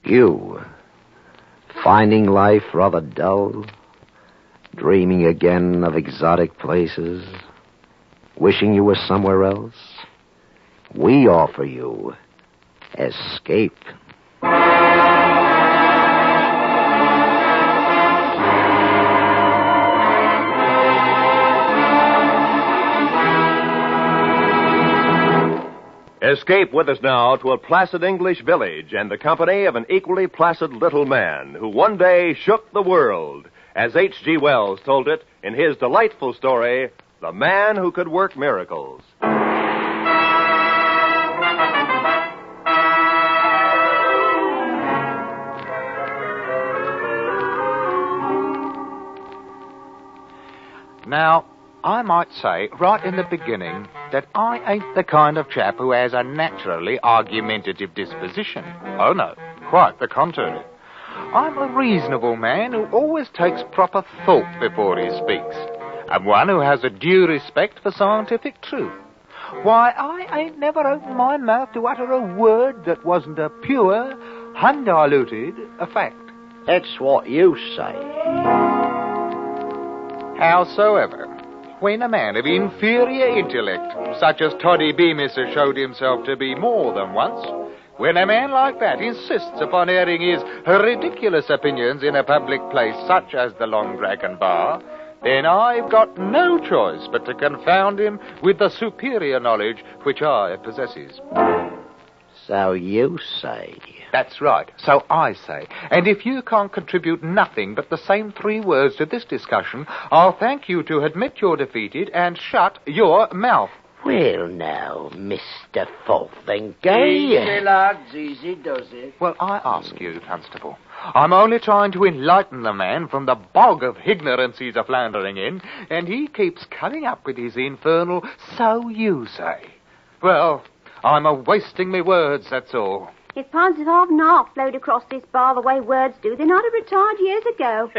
You, finding life rather dull, dreaming again of exotic places, wishing you were somewhere else? We offer you escape. Escape with us now to a placid English village and the company of an equally placid little man who one day shook the world, as H.G. Wells told it in his delightful story, The Man Who Could Work Miracles. Now, I might say right in the beginning that I ain't the kind of chap who has a naturally argumentative disposition. Oh, no, quite the contrary. I'm a reasonable man who always takes proper thought before he speaks, and one who has a due respect for scientific truth. Why, I ain't never opened my mouth to utter a word that wasn't a pure, undiluted fact. That's what you say. Howsoever, when a man of inferior intellect, such as Toddy Bemis has showed himself to be more than once, when a man like that insists upon airing his ridiculous opinions in a public place such as the Long Dragon Bar, then I've got no choice but to confound him with the superior knowledge which I possesses. So you say. That's right, so I say. And if you can't contribute nothing but the same 3 words to this discussion, I'll thank you to admit you're defeated and shut your mouth. Well, now, Mr. Fotheringay. Easy, lads, easy does it. Well, I ask you, Constable. I'm only trying to enlighten the man from the bog of ignorance he's a-floundering in, and he keeps coming up with his infernal, so you say. Well, I'm a-wasting me words, that's all. If pints of half and half flowed across this bar the way words do, then I'd have retired years ago.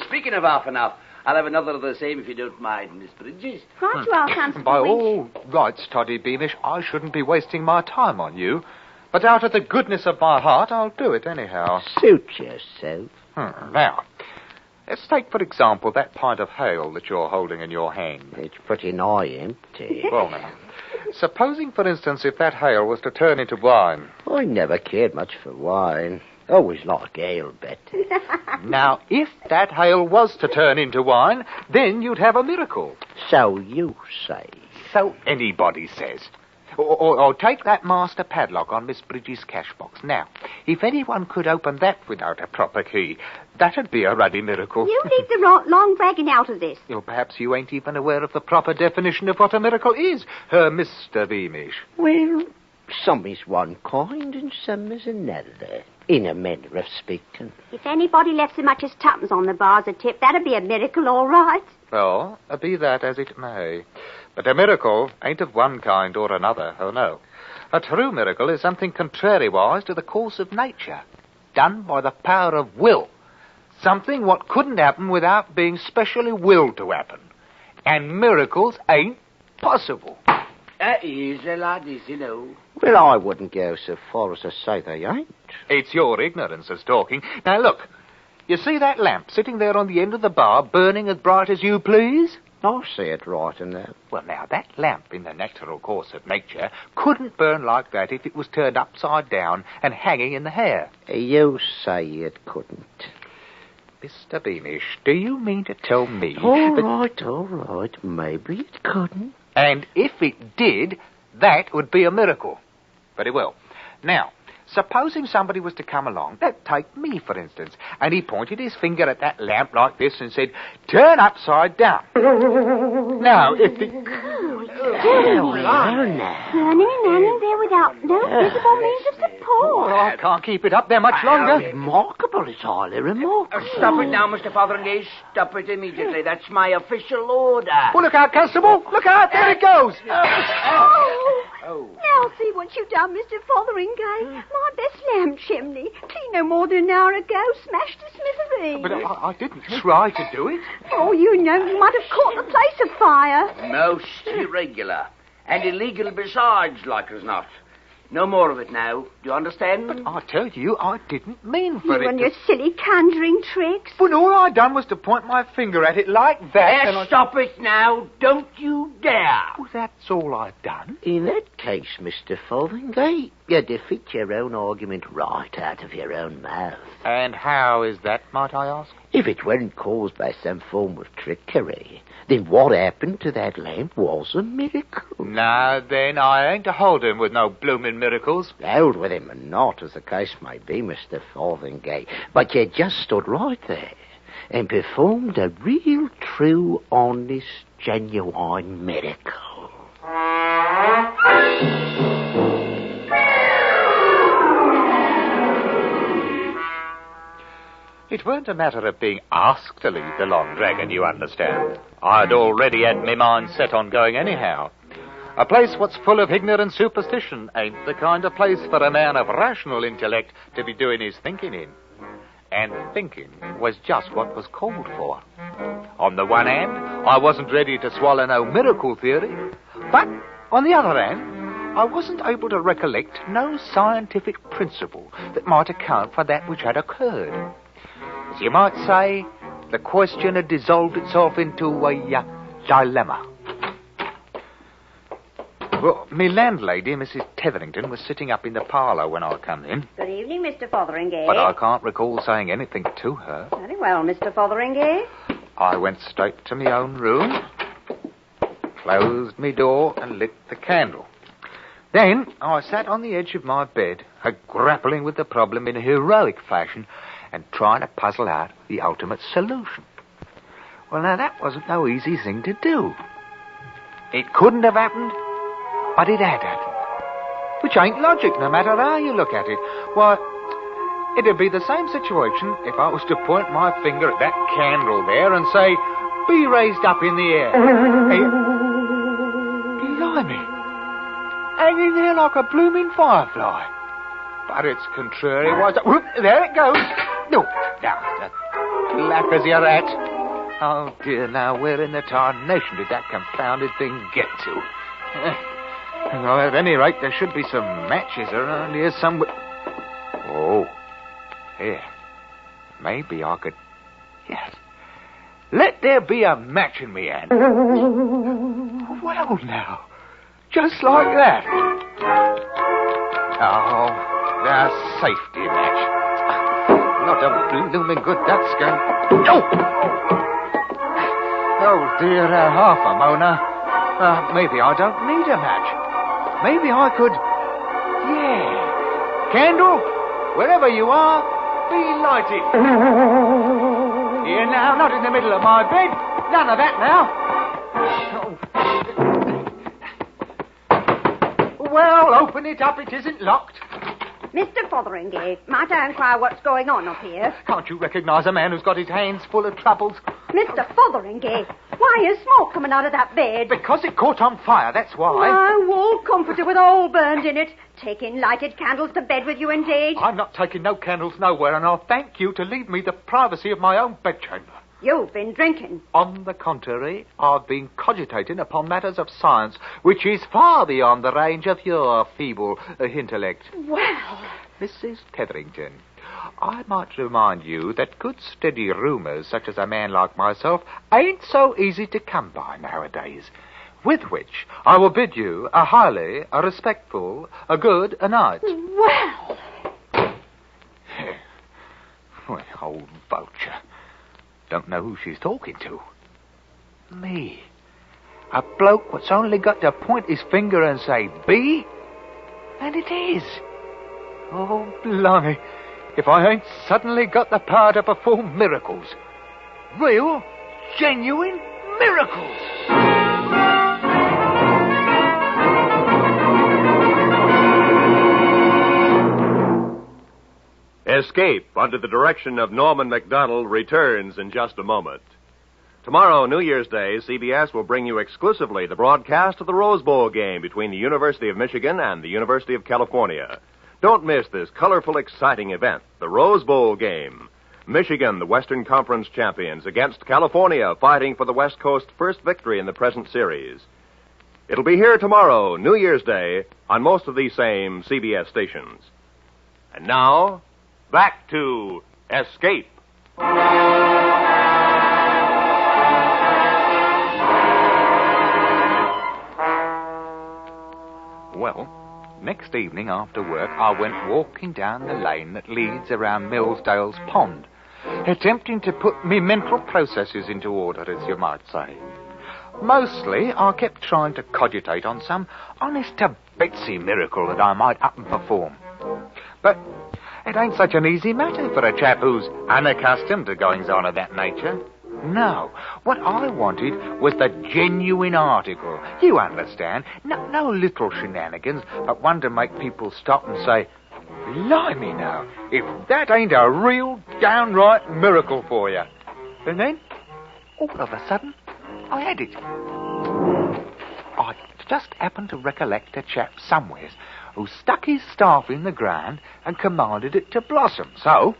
Speaking of half and half, I'll have another of the same if you don't mind, Miss Bridges. Right you are, Constable. By all rights, Toddy Beamish, I shouldn't be wasting my time on you. But out of the goodness of my heart, I'll do it anyhow. Suit yourself. Now, let's take, for example, that pint of ale that you're holding in your hand. It's pretty nigh empty. Well, now, supposing, for instance, if that ale was to turn into wine. I never cared much for wine. Always like ale better. Now, if that ale was to turn into wine, then you'd have a miracle. So you say. So anybody says. Or take that master padlock on Miss Bridges' cash box. Now, if anyone could open that without a proper key, that'd be a ruddy miracle. You leave the long dragon out of this. Well, perhaps you ain't even aware of the proper definition of what a miracle is, Mr. Beamish. Well, some is one kind and some is another, in a manner of speaking. If anybody left so much as tuppence on the bar as a tip, that'd be a miracle, all right. Well, be that as it may. But a miracle ain't of one kind or another, oh no. A true miracle is something contrariwise to the course of nature, done by the power of will. Something what couldn't happen without being specially willed to happen. And miracles ain't possible. Easy, lad, easy, no. Well, I wouldn't go so far as to say they ain't. It's your ignorance that's talking. Now, look. You see that lamp sitting there on the end of the bar, burning as bright as you please? I see it right enough. Well, now, that lamp, in the natural course of nature, couldn't burn like that if it was turned upside down and hanging in the air. You say it couldn't. Mr. Beamish, do you mean to tell me... All right. Maybe it couldn't. And if it did, that would be a miracle. Very well. Now, supposing somebody was to come along, take me, for instance, and he pointed his finger at that lamp like this and said, "Turn upside down." Now, if the... Burning there without no visible means of support. Oh, I can't keep it up there much longer. Remarkable. It's highly remarkable. Stop it now, Mr. Fotheringay. Stop it immediately. That's my official order. Well, look out, Constable. Look out. There it goes. Now see what you've done, Mr. Fotheringay. My best lamp chimney, clean no more than an hour ago, smashed to smithereens. But I didn't try to do it. Oh, you know, you might have caught the place of fire. Most irregular. And illegal besides, like as not. No more of it now. Do you understand? But I tell you, I didn't mean for You it and to... your silly conjuring tricks. But all I done was to point my finger at it like that, and I... Stop it now. Don't you dare. Well, that's all I've done. In that case, Mr. Fotheringay, you defeat your own argument right out of your own mouth. And how is that, might I ask? If it weren't caused by some form of trickery, then what happened to that lamp was a miracle. Now, then, I ain't a-holding with no bloomin' miracles. Held with him or not, as the case may be, Mr. Fotheringay, but you just stood right there and performed a real, true, honest, genuine miracle. It weren't a matter of being asked to lead the Long Dragon, you understand. I'd already had my mind set on going anyhow. A place what's full of ignorant superstition ain't the kind of place for a man of rational intellect to be doing his thinking in. And thinking was just what was called for. On the one hand, I wasn't ready to swallow no miracle theory, but on the other hand, I wasn't able to recollect no scientific principle that might account for that which had occurred. As you might say, the question had dissolved itself into a dilemma. Well, my landlady, Mrs. Tetherington, was sitting up in the parlour when I come in. Good evening, Mr. Fotheringay. But I can't recall saying anything to her. Very well, Mr. Fotheringay. I went straight to my own room, closed my door, and lit the candle. Then I sat on the edge of my bed, grappling with the problem in a heroic fashion and trying to puzzle out the ultimate solution. Well, now, that wasn't no easy thing to do. It couldn't have happened, but it had happened. Which ain't logic, no matter how you look at it. Why, it'd be the same situation if I was to point my finger at that candle there and say, be raised up in the air. Hey, blimey, hanging there like a blooming firefly. But it's contrary. Whoop, there it goes. No, now, black as your hat. Oh, dear, now, where in the tarnation did that confounded thing get to? Well, at any rate, there should be some matches around here somewhere. Oh, here. Maybe I could... Yes. Let there be a match in me hand. Well, now, just like that. Oh, the safety match. Not a blooming good that's going... Oh, dear, half a Mona. Maybe I don't need a match. Maybe I could... Yeah. Candle, wherever you are, be lighted. Here now, not in the middle of my bed. None of that now. Well, open it up. It isn't locked. Mr. Fotheringay, might I inquire what's going on up here? Can't you recognize a man who's got his hands full of troubles? Mr. Fotheringay, why is smoke coming out of that bed? Because it caught on fire, that's why. My wall comforter with all burned in it. Taking lighted candles to bed with you indeed. I'm not taking no candles nowhere, and I'll thank you to leave me the privacy of my own bedchamber. You've been drinking. On the contrary, I've been cogitating upon matters of science, which is far beyond the range of your feeble intellect. Well... Mrs. Tetherington, I might remind you that good steady rumours, such as a man like myself, ain't so easy to come by nowadays. With which I will bid you a highly, a respectful, a good night. Well... Well, old vulture. Don't know who she's talking to. Me. A bloke what's only got to point his finger and say, be, and it is. Oh, blimey, if I ain't suddenly got the power to perform miracles. Real, genuine miracles. Escape, under the direction of Norman MacDonald, returns in just a moment. Tomorrow, New Year's Day, CBS will bring you exclusively the broadcast of the Rose Bowl game between the University of Michigan and the University of California. Don't miss this colorful, exciting event, the Rose Bowl game. Michigan, the Western Conference champions, against California, fighting for the West Coast's first victory in the present series. It'll be here tomorrow, New Year's Day, on most of these same CBS stations. And now, back to Escape. Well, next evening after work, I went walking down the lane that leads around Millsdale's pond, attempting to put me mental processes into order, as you might say. Mostly, I kept trying to cogitate on some honest-to-Betsy miracle that I might up and perform. But it ain't such an easy matter for a chap who's unaccustomed to goings-on of that nature. No, what I wanted was the genuine article. You understand, no little shenanigans, but one to make people stop and say, "Blimey now, if that ain't a real downright miracle for you." And then, all of a sudden, I had it. I just happened to recollect a chap somewheres who stuck his staff in the ground and commanded it to blossom. So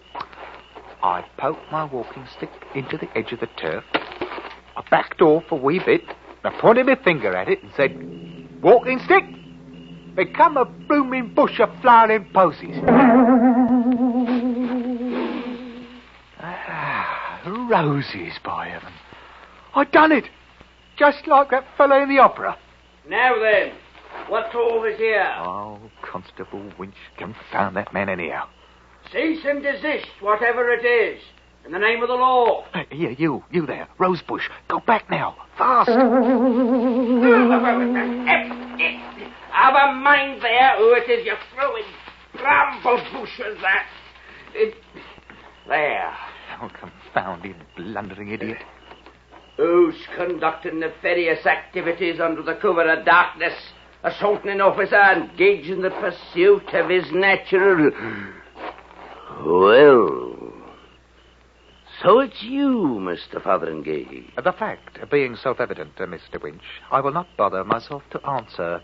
I poked my walking stick into the edge of the turf. I backed off a wee bit. I pointed my finger at it and said, "Walking stick, become a blooming bush of flowering posies." Roses, by heaven. I done it, just like that fellow in the opera. Now then, what's all this here? Oh, Constable Winch, confound that man anyhow. Cease and desist, whatever it is, in the name of the law. Here, you there, Rosebush, go back now, fast. Have a mind there who it is you're throwing bramble bushes at. There. Oh, confounded, blundering idiot. Who's conducting nefarious activities under the cover of darkness, assaulting an officer engaged in the pursuit of his natural... Well, so it's you, Mr. Fotheringay. The fact being self-evident, Mr. Winch, I will not bother myself to answer.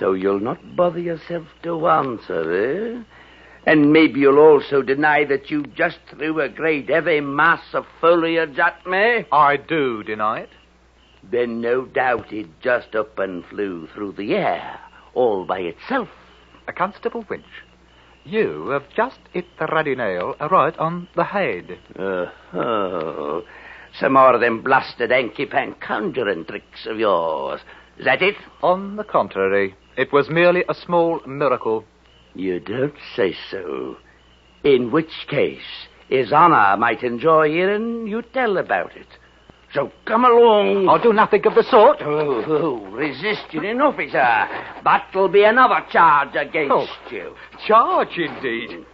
So you'll not bother yourself to answer, eh? And maybe you'll also deny that you just threw a great heavy mass of foliage at me? I do deny it. Then no doubt it just up and flew through the air, all by itself. Constable Winch, you have just hit the ruddy nail right on the head. Oh, some more of them blasted hanky-pank conjuring tricks of yours. Is that it? On the contrary, it was merely a small miracle. You don't say so. In which case, His Honour might enjoy hearing you tell about it. So come along. I'll do nothing of the sort. Resisting an officer. That'll be another charge against you. Charge, indeed.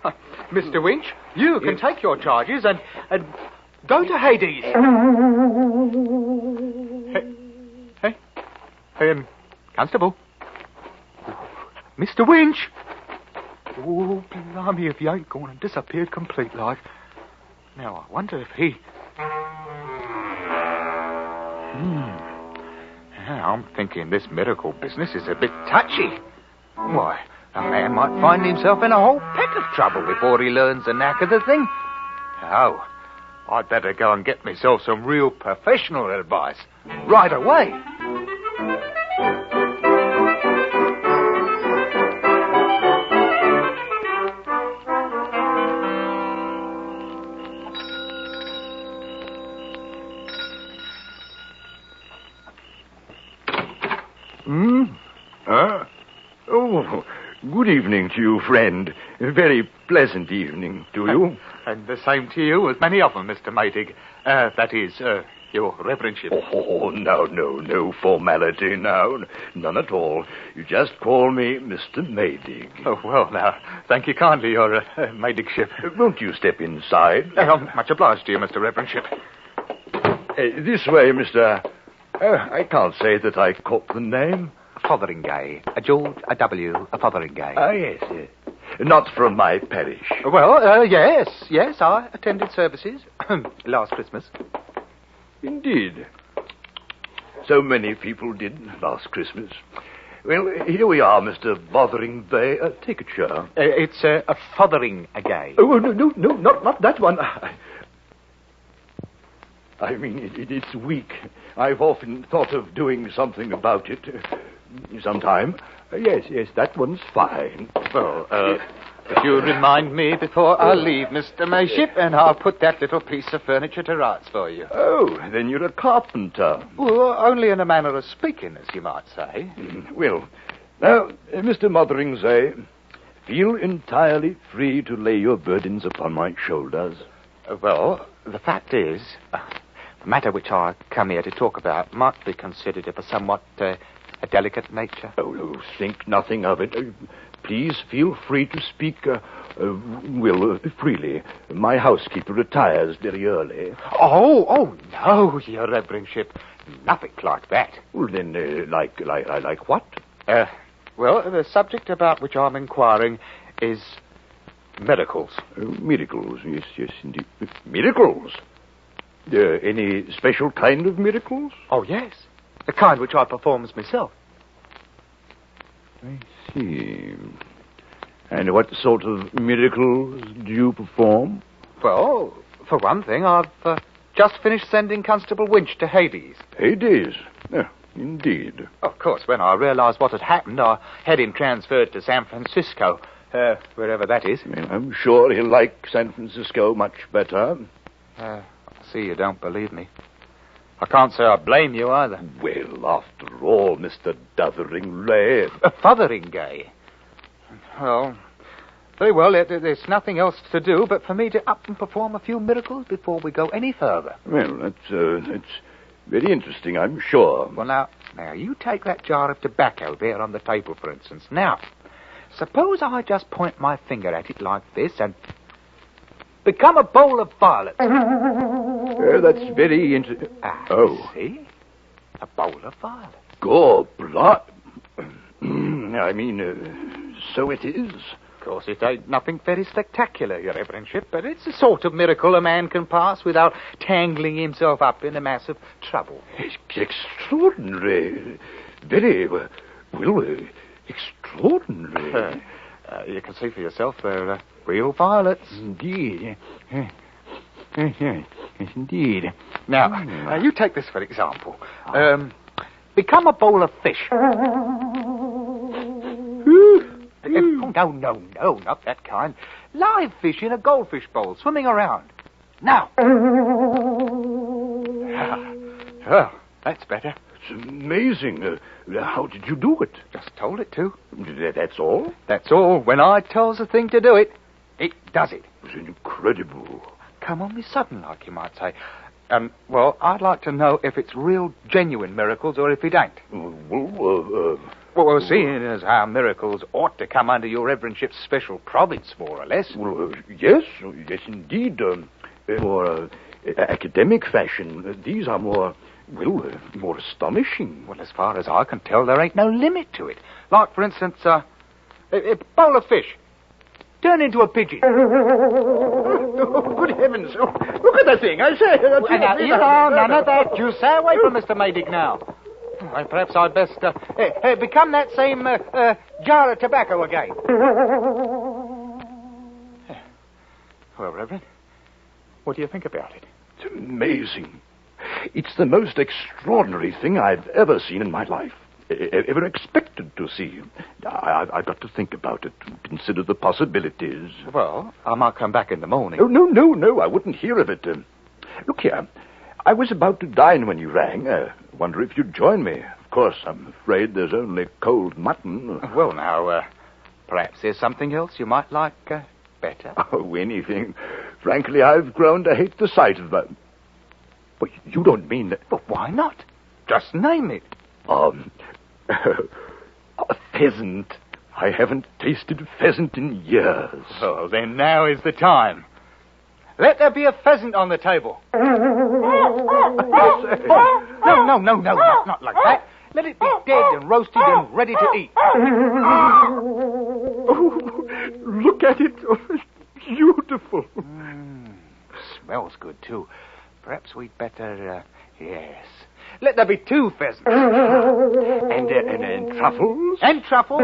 Mr. Winch, you can take your charges and go to Hades. Hey, Constable. Mr. Winch. Oh, blimey, if he ain't gone and disappeared complete like. Now, I wonder if he... Now, I'm thinking this miracle business is a bit touchy. Why, a man might find himself in a whole peck of trouble before he learns the knack of the thing. Oh, I'd better go and get myself some real professional advice right away. Oh, good evening to you, friend. A very pleasant evening to you. And the same to you as many of them, Mr. Maydig. That is, your reverendship. Oh, no formality now. None at all. You just call me Mr. Maydig. Oh, well, now, thank you kindly, your Maydigship. Won't you step inside? I'm much obliged to you, Mr. Reverendship. This way, Mr... I can't say that I caught the name. Fotheringay. George W. Fotheringay. Yes. Not from my parish. Well, yes, I attended services last Christmas. Indeed. So many people did last Christmas. Well, here we are, Mr. Fotheringay. Take a chair. It's a Fotheringay. Oh, no, not that one. I mean, it's weak. I've often thought of doing something about it. Sometime. Yes, that one's fine. Well, if you remind me before I leave, Mr. Mayship, and I'll put that little piece of furniture to rights for you. Oh, then you're a carpenter. Well, only in a manner of speaking, as you might say. Well, now, Mr. Motheringay, feel entirely free to lay your burdens upon my shoulders. Well, the fact is, the matter which I come here to talk about might be considered of a somewhat a delicate nature. Oh, think nothing of it. Please feel free to speak, freely. My housekeeper retires very early. Oh, no, Your Reverendship. Nothing like that. Well, then, like what? Well, the subject about which I'm inquiring is miracles. Miracles, yes, indeed. Miracles? Any special kind of miracles? Oh, yes. The kind which I performs myself. I see. And what sort of miracles do you perform? Well, for one thing, I've just finished sending Constable Winch to Hades. Hades? Indeed. Of course, when I realized what had happened, I had him transferred to San Francisco, wherever that is. Well, I'm sure he'll like San Francisco much better. I see you don't believe me. I can't say I blame you either. Well, after all, Mr. Dotheringay. Fotheringay? Well, very well, there's nothing else to do but for me to up and perform a few miracles before we go any further. Well, that's very interesting, I'm sure. Well, now, you take that jar of tobacco there on the table, for instance. Now, suppose I just point my finger at it like this and become a bowl of violets. That's very interesting. See? A bowl of violets. Gobblot. I mean, so it is. Of course, it ain't nothing very spectacular, Your Reverendship, but it's a sort of miracle a man can pass without tangling himself up in a mass of trouble. It's extraordinary. Very, extraordinary. You can see for yourself they're real violets. Indeed. Yes, indeed. Now, you take this for example. Become a bowl of fish. No, not that kind. Live fish in a goldfish bowl, swimming around. Now. Well, that's better. It's amazing. How did you do it? Just told it to. That's all? That's all. When I tells a thing to do it, it does it. It's incredible. Come on me sudden, like you might say. Well, I'd like to know if it's real, genuine miracles or if it ain't. Well, seeing as how miracles ought to come under Your Reverendship's special province, more or less. Well, yes, indeed. More academic fashion, these are more astonishing. Well, as far as I can tell, there ain't no limit to it. Like, for instance, a bowl of fish. Turn into a pigeon. Oh, good heavens. Oh, look at that thing, I say. None of that. You stay away from Mr. Maydick now. Well, perhaps I'd best become that same jar of tobacco again. Well, Reverend, what do you think about it? It's amazing. It's the most extraordinary thing I've ever seen in my life. Ever expected to see. I've got to think about it, consider the possibilities. Well, I might come back in the morning. Oh, no, I wouldn't hear of it. Look here, I was about to dine when you rang. Wonder if you'd join me. Of course, I'm afraid there's only cold mutton. Well, now, perhaps there's something else you might like better. Oh, anything. Frankly, I've grown to hate the sight of that. But you don't mean that... But why not? Just name it. A pheasant. I haven't tasted pheasant in years. Oh, then now is the time. Let there be a pheasant on the table. No, not like that. Let it be dead and roasted and ready to eat. Oh, look at it. Oh, it's beautiful. Smells good, too. Perhaps we'd better, yes. Let there be 2 pheasants. And truffles? And truffles.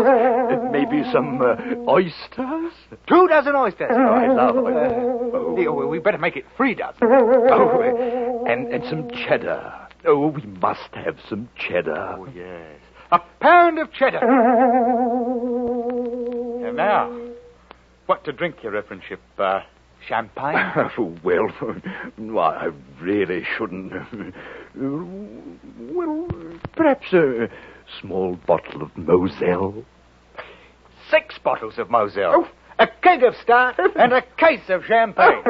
Maybe some oysters? 2 dozen oysters. Oh, I love oysters. We better make it 3 dozen. Oh, and some cheddar. Oh, we must have some cheddar. Oh, yes. A pound of cheddar. And now, what to drink, Your Reverendship? Champagne? Well, I really shouldn't. Well, perhaps a small bottle of Moselle. 6 bottles of Moselle. A keg of stout and a case of champagne.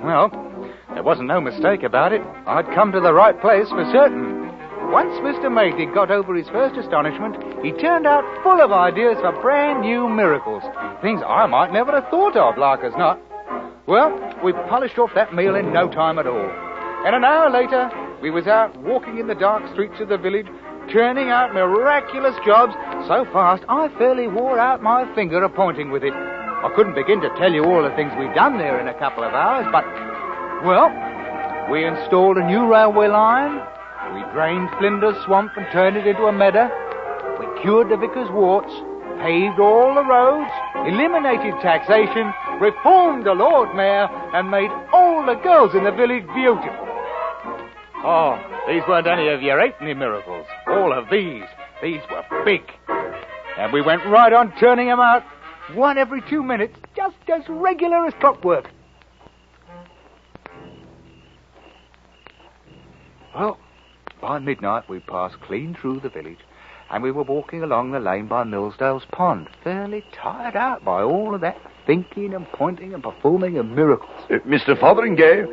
Well, there wasn't no mistake about it. I'd come to the right place for certain. Once Mr. Maydig got over his first astonishment, he turned out full of ideas for brand new miracles. Things I might never have thought of, like as not. Well, we polished off that meal in no time at all. And an hour later, we was out walking in the dark streets of the village, turning out miraculous jobs so fast I fairly wore out my finger a-pointing with it. I couldn't begin to tell you all the things we'd done there in a couple of hours, but, well, we installed a new railway line, we drained Flinders Swamp and turned it into a meadow, we cured the vicar's warts, paved all the roads, eliminated taxation, reformed the Lord Mayor, and made all the girls in the village beautiful. Oh, these weren't any of your halfpenny miracles. All of these were big. And we went right on turning them out, one every 2 minutes, just as regular as clockwork. Well, by midnight we passed clean through the village, and we were walking along the lane by Millsdale's Pond, fairly tired out by all of that thinking and pointing and performing of miracles. Mr. Fotheringay,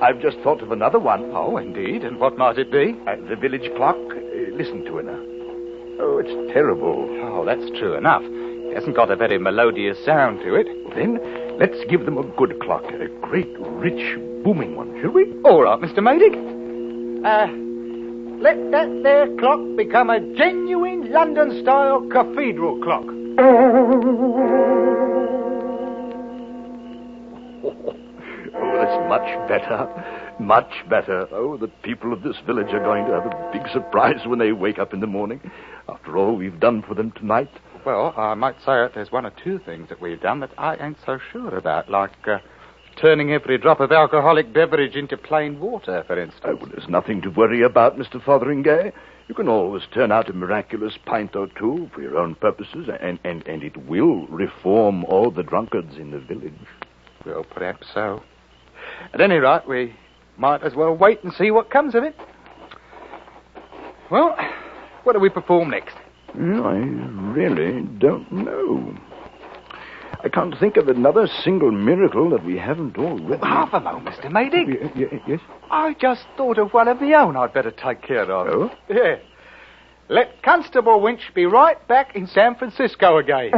I've just thought of another one. Oh, indeed, and what might it be? The village clock. Listen to it now. Oh, it's terrible. Oh, that's true enough. It hasn't got a very melodious sound to it. Well, then, let's give them a good clock, a great, rich, booming one, shall we? All right, Mr. Maydig. Let that there clock become a genuine London-style cathedral clock. Oh, that's much better. Much better. Oh, the people of this village are going to have a big surprise when they wake up in the morning. After all we've done for them tonight. Well, I might say that there's 1 or 2 things that we've done that I ain't so sure about, like turning every drop of alcoholic beverage into plain water, for instance. Oh, well, there's nothing to worry about, Mr. Fotheringay. You can always turn out a miraculous pint or 2 for your own purposes, and it will reform all the drunkards in the village. Well, perhaps so. At any rate, we might as well wait and see what comes of it. Well, what do we perform next? Well, I really don't know. I can't think of another single miracle that we haven't already. Half a moment, Mr. Maydig. Yes? I just thought of one of my own I'd better take care of. Oh? Yeah. Let Constable Winch be right back in San Francisco again.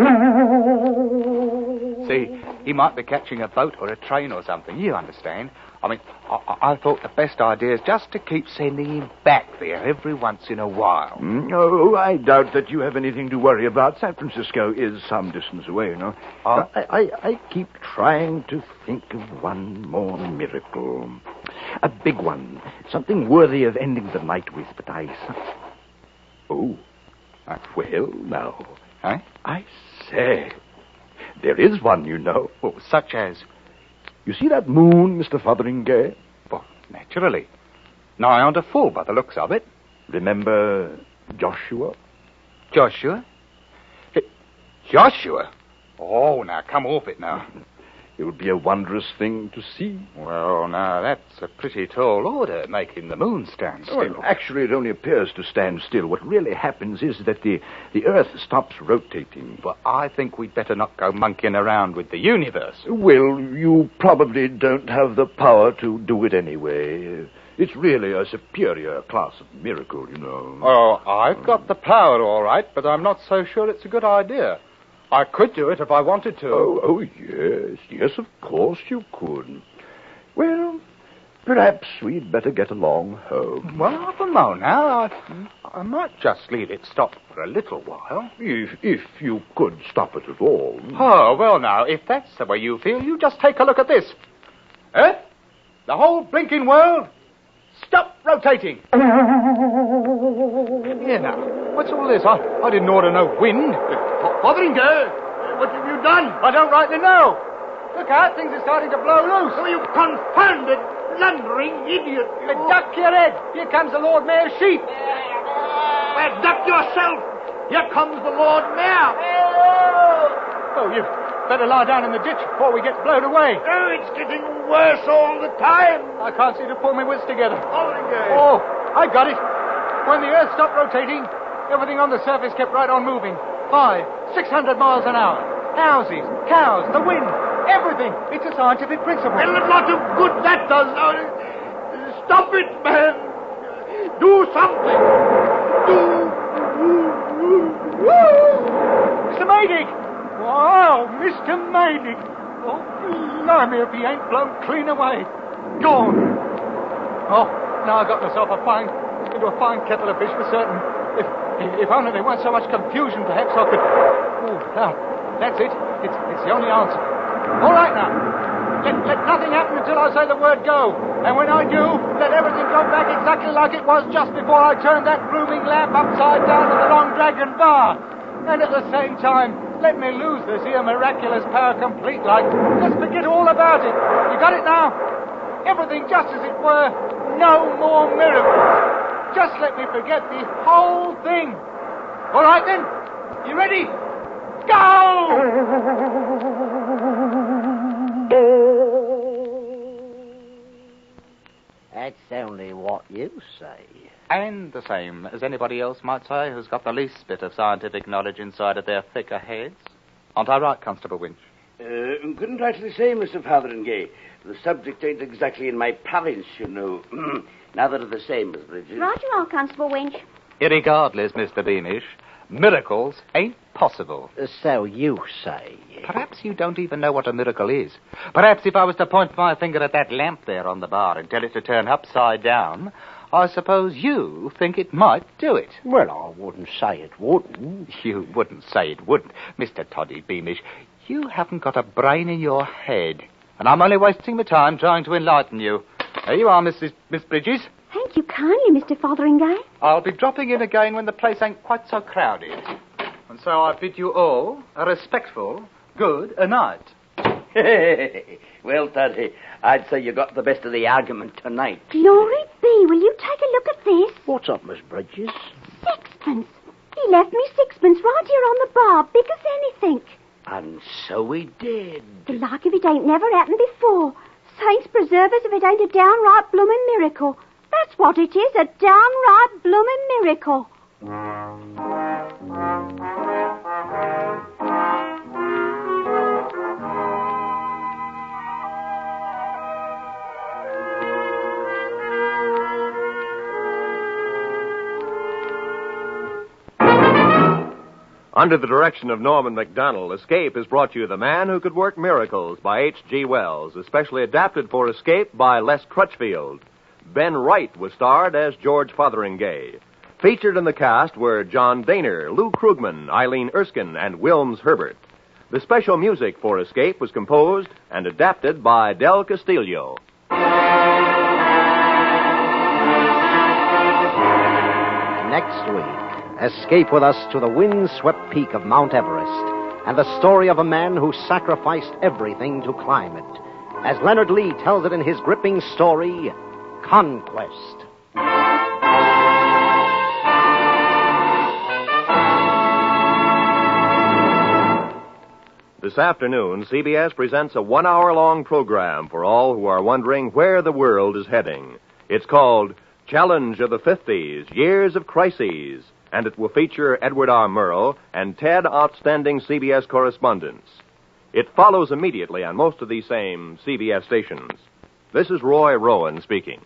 See, he might be catching a boat or a train or something, you understand. I mean, I thought the best idea is just to keep sending him back there every once in a while. Oh, I doubt that you have anything to worry about. San Francisco is some distance away, you know. I keep trying to think of one more miracle. A big one. Something worthy of ending the night with, but Oh, well, now. Huh? I say, there is one, you know. Well, such as? You see that moon, Mr. Fotheringay? Well, naturally. Nigh on to full by the looks of it. Remember Joshua? Joshua? Joshua? Oh, now, come off it now. It would be a wondrous thing to see. Well, now, that's a pretty tall order, making the moon stand still. Well, actually, it only appears to stand still. What really happens is that the Earth stops rotating. Well, I think we'd better not go monkeying around with the universe. Well, you probably don't have the power to do it anyway. It's really a superior class of miracle, you know. Oh, I've got the power, all right, but I'm not so sure it's a good idea. I could do it if I wanted to. Oh, yes, of course you could. Well, perhaps we'd better get along home. Well, half a mo now. I might just leave it stop for a little while. If you could stop it at all. Oh, well, now, if that's the way you feel, you just take a look at this. The whole blinking world, stop rotating. Here now, what's all this? I didn't order no wind. Fotheringay! What have you done? I don't rightly know. Look out, things are starting to blow loose. Oh, you confounded, blundering idiot. Duck your head. Here comes the Lord Mayor's sheep. Well, duck yourself. Here comes the Lord Mayor. Oh, you better lie down in the ditch before we get blown away. Oh, it's getting worse all the time. I can't seem to pull my wits together. Fotheringay. Oh, I got it. When the Earth stopped rotating, everything on the surface kept right on moving. 600 miles an hour. Houses, cows, the wind, everything. It's a scientific principle. Well, a lot of good that does. Stop it, man. Do something. Mr. Maydig! Wow, Mr. Maydig! Oh, blimey, if he ain't blown clean away. Gone. Oh, now I got myself into a fine kettle of fish for certain. If only there weren't so much confusion, perhaps I could... Oh, now, that's it. It's the only answer. All right, now. Let nothing happen until I say the word go. And when I do, let everything go back exactly like it was just before I turned that blooming lamp upside down in the Long Dragon bar. And at the same time, let me lose this here miraculous power complete like. Just forget all about it. You got it now? Everything just as it were. No more miracles. Just let me forget the whole thing. All right, then. You ready? Go! That's only what you say. And the same as anybody else might say who's got the least bit of scientific knowledge inside of their thicker heads. Aren't I right, Constable Winch? Couldn't rightly say, Mr. Fotheringay. The subject ain't exactly in my province, you know. Neither are the same, Miss Bridges. Right you are, Constable Winch. Irregardless, Mr. Beamish, miracles ain't possible. So you say. Perhaps you don't even know what a miracle is. Perhaps if I was to point my finger at that lamp there on the bar and tell it to turn upside down, I suppose you think it might do it. Well, I wouldn't say it wouldn't. You wouldn't say it wouldn't. Mr. Toddy Beamish, you haven't got a brain in your head. And I'm only wasting my time trying to enlighten you. There you are, Miss Bridges. Thank you kindly, Mr. Fotheringay. I'll be dropping in again when the place ain't quite so crowded. And so I bid you all a respectful good night. Well, Toddy, I'd say you got the best of the argument tonight. Glory be, will you take a look at this? What's up, Miss Bridges? Sixpence. He left me sixpence right here on the bar, big as anything. And so he did. The like of it ain't never happened before. Saints preserve us if it ain't a downright bloomin' miracle. That's what it is, a downright bloomin' miracle. Under the direction of Norman MacDonald, Escape has brought you The Man Who Could Work Miracles by H.G. Wells, especially adapted for Escape by Les Crutchfield. Ben Wright was starred as George Fotheringay. Featured in the cast were John Daner, Lou Krugman, Eileen Erskine, and Wilms Herbert. The special music for Escape was composed and adapted by Del Castillo. Next week, escape with us to the wind-swept peak of Mount Everest and the story of a man who sacrificed everything to climb it, as Leonard Lee tells it in his gripping story, Conquest. This afternoon, CBS presents a 1-hour-long program for all who are wondering where the world is heading. It's called Challenge of the 50s, Years of Crises, and it will feature Edward R. Murrow and 10 outstanding CBS correspondents. It follows immediately on most of these same CBS stations. This is Roy Rowan speaking.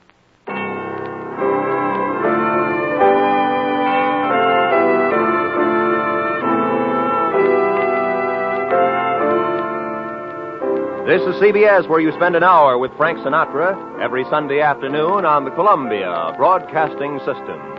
This is CBS, where you spend an hour with Frank Sinatra every Sunday afternoon on the Columbia Broadcasting System.